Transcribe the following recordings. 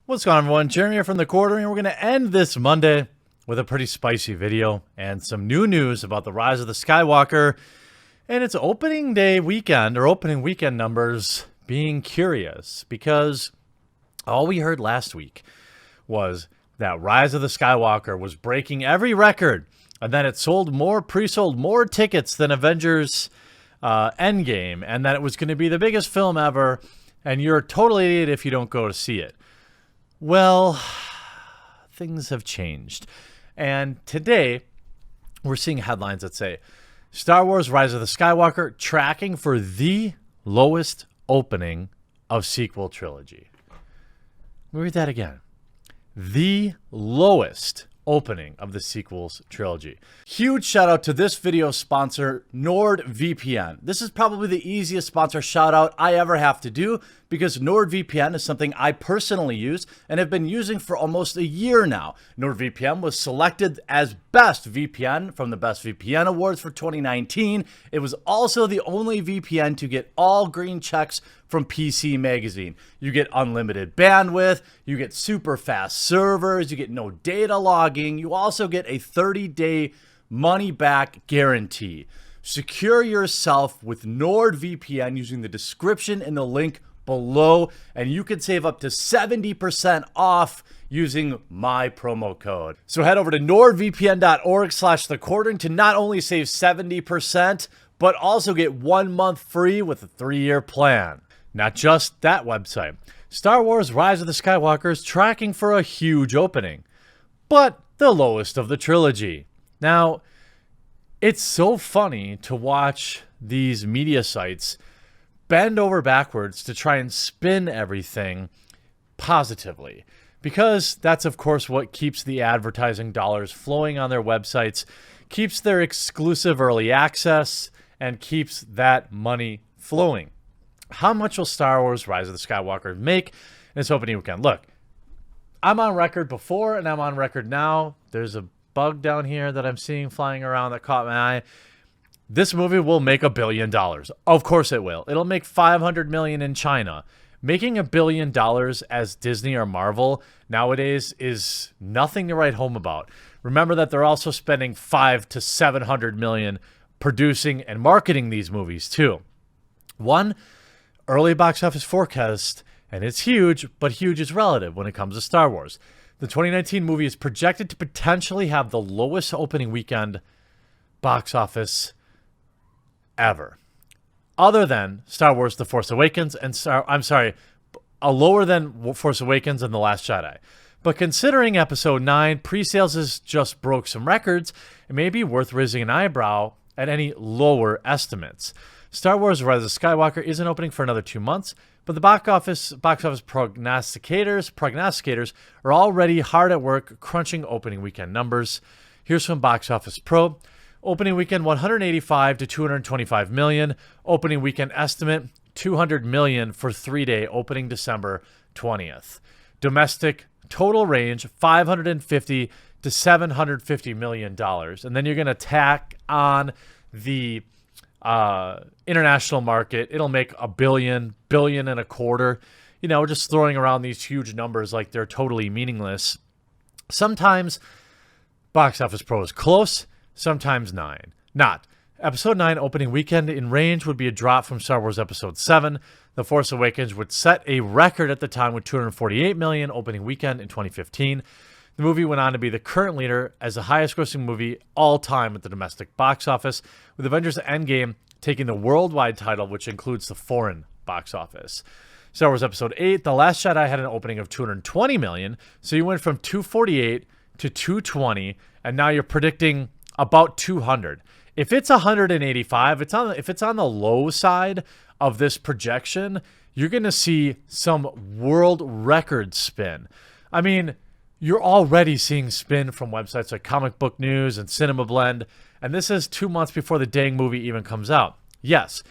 What's going on, everyone? Jeremy here from The Quarter, and we're going to end this Monday with a pretty spicy video and some new news about the rise of the Skywalker and its opening day weekend, or opening weekend numbers, being curious, because all we heard last week was that Rise of the Skywalker was breaking every record, and that it pre-sold more tickets than Avengers Endgame, and that it was going to be the biggest film ever, and you're a total idiot if you don't go to see it. Well, things have changed. And today, we're seeing headlines that say, Star Wars Rise of the Skywalker tracking for the lowest opening of sequel trilogy. Let me read that again. The lowest opening of the sequels trilogy. Huge shout out to this video sponsor, NordVPN. This is probably the easiest sponsor shout out I ever have to do, because NordVPN is something I personally use and have been using for almost a year now. NordVPN was selected as Best VPN from the Best VPN Awards for 2019. It was also the only VPN to get all green checks from PC Magazine. You get unlimited bandwidth, you get super fast servers, you get no data logging, you also get a 30-day money-back guarantee. Secure yourself with NordVPN using the description in the link below, and you can save up to 70% off using my promo code. So head over to nordvpn.org/thequartering to not only save 70%, but also get 1 month free with a 3-year plan. Not just that website. Star Wars Rise of the Skywalker is tracking for a huge opening, but the lowest of the trilogy. Now, it's so funny to watch these media sites bend over backwards to try and spin everything positively, because that's, of course, what keeps the advertising dollars flowing on their websites, keeps their exclusive early access, and keeps that money flowing. How much will Star Wars Rise of the Skywalker make in its opening weekend? Look, I'm on record before and I'm on record now. There's a bug down here that I'm seeing flying around that caught my eye. This movie will make $1 billion. Of course it will. It'll make $500 million in China. Making $1 billion as Disney or Marvel nowadays is nothing to write home about. Remember that they're also spending $500 to $700 million producing and marketing these movies too. One early box office forecast, and it's huge, but huge is relative when it comes to Star Wars. The 2019 movie is projected to potentially have the lowest opening weekend box office ever, other than Star Wars The Force Awakens and lower than Force Awakens and The Last Jedi. But considering Episode 9 pre-sales has just broke some records, it may be worth raising an eyebrow at any lower estimates. Star Wars Rise of Skywalker isn't opening for another 2 months, but the box office prognosticators are already hard at work crunching opening weekend numbers. Here's from Box Office Pro. Opening weekend 185 to 225 million. Opening weekend estimate 200 million for 3-day opening December 20th. Domestic total range 550 to 750 million dollars. And then you're going to tack on the international market. It'll make $1 billion, billion and a quarter. You know, just throwing around these huge numbers like they're totally meaningless. Sometimes Box Office Pro is close, sometimes not. Episode 9 opening weekend in range would be a drop from Star Wars Episode 7. The Force Awakens would set a record at the time with 248 million opening weekend in 2015. The movie went on to be the current leader as the highest grossing movie all time at the domestic box office, with Avengers Endgame taking the worldwide title, which includes the foreign box office. Star Wars Episode 8, The Last Jedi, had an opening of 220 million, so you went from 248 to 220, and now you're predicting about 200. If it's 185, if it's on the low side of this projection, you're going to see some world record spin. I mean, you're already seeing spin from websites like Comic Book News and Cinema Blend, and this is 2 months before the dang movie even comes out. Yes,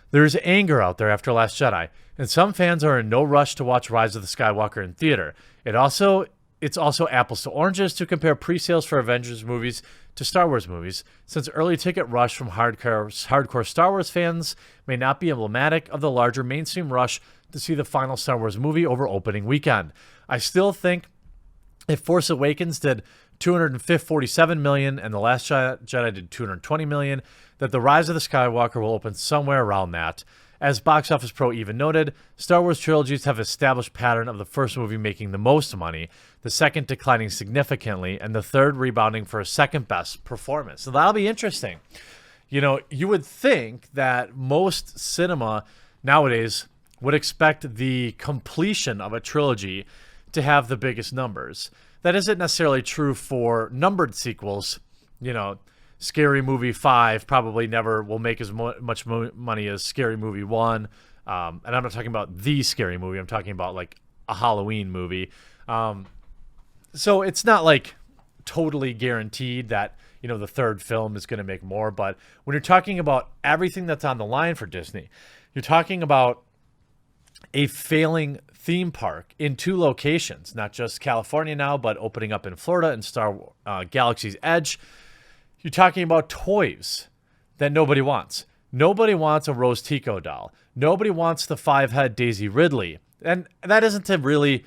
there's anger out there after Last Jedi, and some fans are in no rush to watch Rise of the Skywalker in theater. It's also apples to oranges to compare pre-sales for Avengers movies to Star Wars movies, since early ticket rush from hardcore Star Wars fans may not be emblematic of the larger mainstream rush to see the final Star Wars movie over opening weekend. I still think if Force Awakens did 247 million and The Last Jedi did 220 million, that The Rise of the Skywalker will open somewhere around that. As Box Office Pro even noted, Star Wars trilogies have established pattern of the first movie making the most money, the second declining significantly, and the third rebounding for a second best performance. So that'll be interesting. You know, you would think that most cinema nowadays would expect the completion of a trilogy to have the biggest numbers. That isn't necessarily true for numbered sequels. You know, Scary Movie 5 probably never will make as much money as Scary Movie 1. And I'm not talking about the Scary Movie. I'm talking about like a Halloween movie. So it's not like totally guaranteed that, you know, the third film is going to make more. But when you're talking about everything that's on the line for Disney, you're talking about a failing theme park in 2 locations, not just California now, but opening up in Florida and Galaxy's Edge. You're talking about toys that nobody wants. Nobody wants a Rose Tico doll. Nobody wants the 5-head Daisy Ridley. And that isn't to really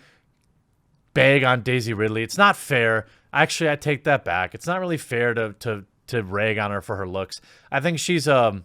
bag on Daisy Ridley. It's not fair. Actually, I take that back. It's not really fair to rag on her for her looks. I think she's a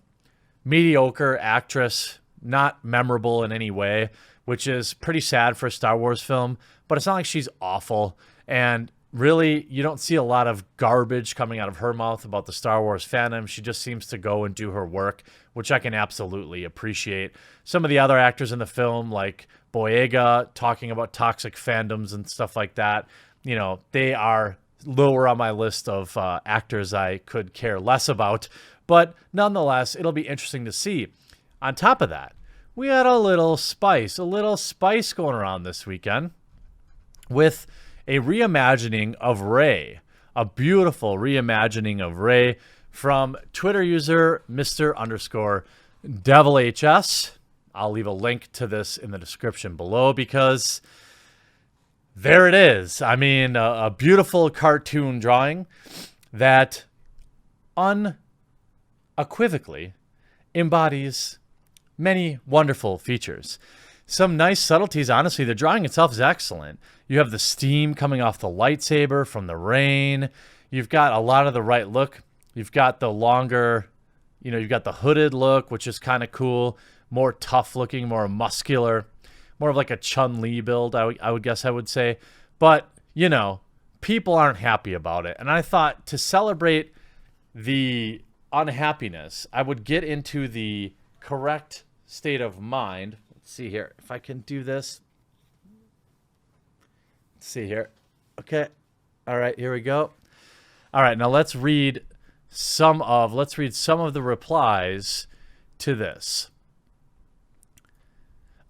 mediocre actress, not memorable in any way, which is pretty sad for a Star Wars film. But it's not like she's awful. And really, you don't see a lot of garbage coming out of her mouth about the Star Wars fandom. She just seems to go and do her work, which I can absolutely appreciate. Some of the other actors in the film, like Boyega, talking about toxic fandoms and stuff like that, you know, they are lower on my list of actors I could care less about. But nonetheless, it'll be interesting to see. On top of that, we had a little spice going around this weekend with a reimagining of Rey, a beautiful reimagining of Rey from Twitter user Mr_DevilHS. I'll leave a link to this in the description below because there it is. I mean, a beautiful cartoon drawing that unequivocally embodies many wonderful features. Some nice subtleties, honestly. The drawing itself is excellent. You have the steam coming off the lightsaber from the rain. You've got a lot of the right look. You've got the longer, you know, you've got the hooded look, which is kind of cool. More tough looking, more muscular. More of like a Chun-Li build, I would guess I would say. But, you know, people aren't happy about it. And I thought to celebrate the unhappiness, I would get into the correct state of mind. Let's see here. If I can do this. Let's see here. Okay. All right, here we go. All right, now let's read some of the replies to this.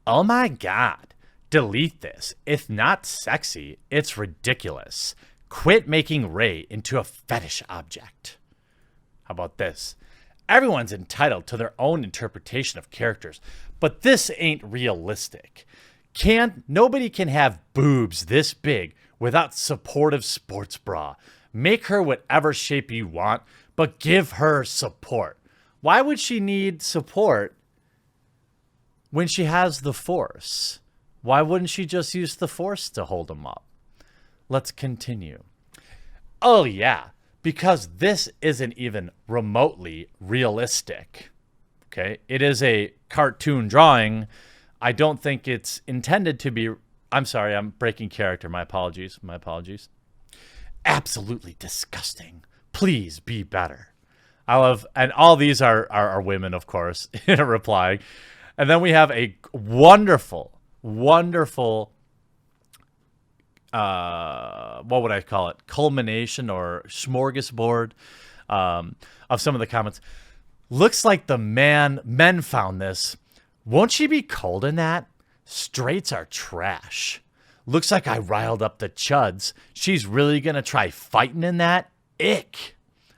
Oh my God. Delete this. It's not sexy. It's ridiculous. Quit making Rey into a fetish object. How about this? Everyone's entitled to their own interpretation of characters, but this ain't realistic. Nobody can have boobs this big without supportive sports bra. Make her whatever shape you want, but give her support. Why would she need support when she has the Force? Why wouldn't she just use the Force to hold them up? Let's continue. Oh yeah, because this isn't even remotely realistic. Okay, it is a cartoon drawing. I don't think it's intended to be. I'm sorry, I'm breaking character. My apologies. My apologies. Absolutely disgusting. Please be better. I love, and all these are women, of course, replying. And then we have a wonderful, what would I call it? Culmination or smorgasbord of some of the comments. Looks like the men found this. Won't she be cold in that? Straights are trash. Looks like I riled up the chuds. She's really going to try fighting in that? Ick.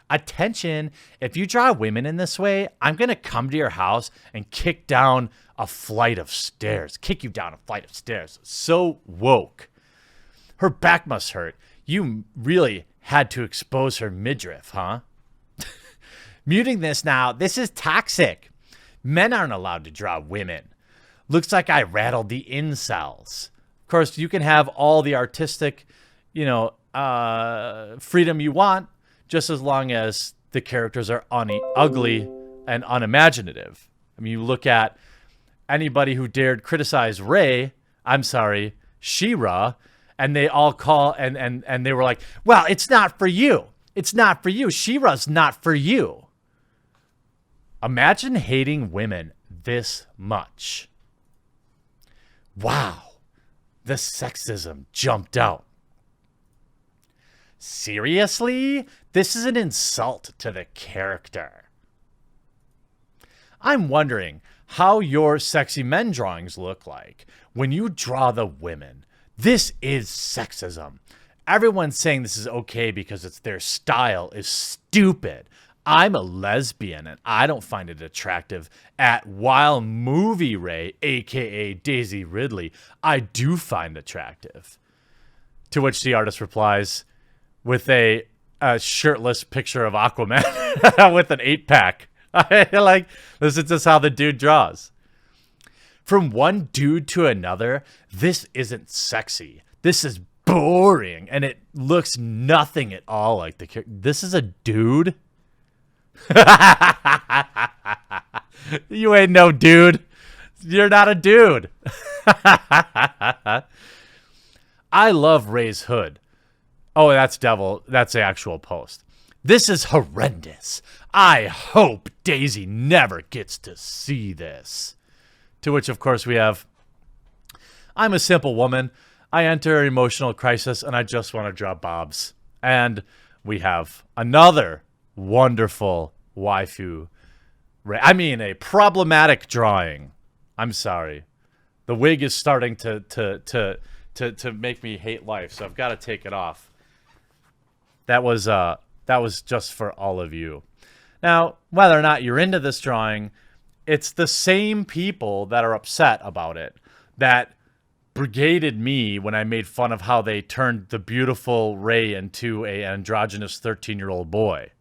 Attention, if you draw women in this way, I'm going to come to your house and kick you down a flight of stairs. So woke. Her back must hurt. You really had to expose her midriff, huh? Muting this now. This is toxic. Men aren't allowed to draw women. Looks like I rattled the incels. Of course, you can have all the artistic, freedom you want, just as long as the characters are ugly and unimaginative. I mean, you look at anybody who dared criticize She-Ra, and they all and they were like, well, it's not for you. It's not for you. She-Ra's not for you. Imagine hating women this much. Wow. The sexism jumped out. Seriously? This is an insult to the character. I'm wondering how your sexy men drawings look like when you draw the women. This is sexism. Everyone saying this is okay because it's their style is stupid. I'm a lesbian and I don't find it attractive. While Movie Ray, aka Daisy Ridley, I do find attractive. To which the artist replies with a shirtless picture of Aquaman with an 8-pack. Like, this is just how the dude draws. From one dude to another, this isn't sexy. This is boring, and it looks nothing at all like the character. This is a dude? You ain't no dude. You're not a dude. I love Ray's hood. Oh, that's Devil. That's the actual post. This is horrendous. I hope Daisy never gets to see this. To which, of course, we have, I'm a simple woman. I enter an emotional crisis, and I just want to draw bobs. And we have another wonderful waifu. I mean, a problematic drawing. I'm sorry. The wig is starting to make me hate life, so I've got to take it off. That was just for all of you. Now, whether or not you're into this drawing, it's the same people that are upset about it that brigaded me when I made fun of how they turned the beautiful Ray into an androgynous 13-year-old boy.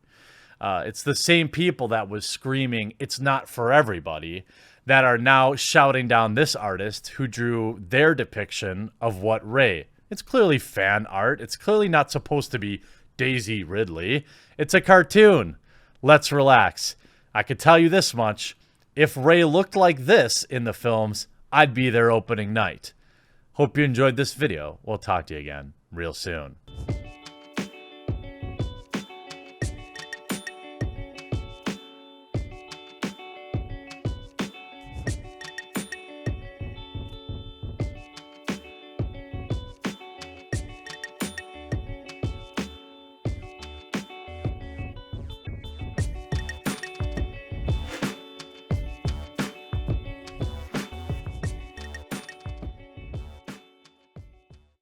It's the same people that was screaming, it's not for everybody, that are now shouting down this artist who drew their depiction of what Ray. It's clearly fan art. It's clearly not supposed to be Daisy Ridley. It's a cartoon. Let's relax. I could tell you this much. If Ray looked like this in the films, I'd be there opening night. Hope you enjoyed this video. We'll talk to you again real soon.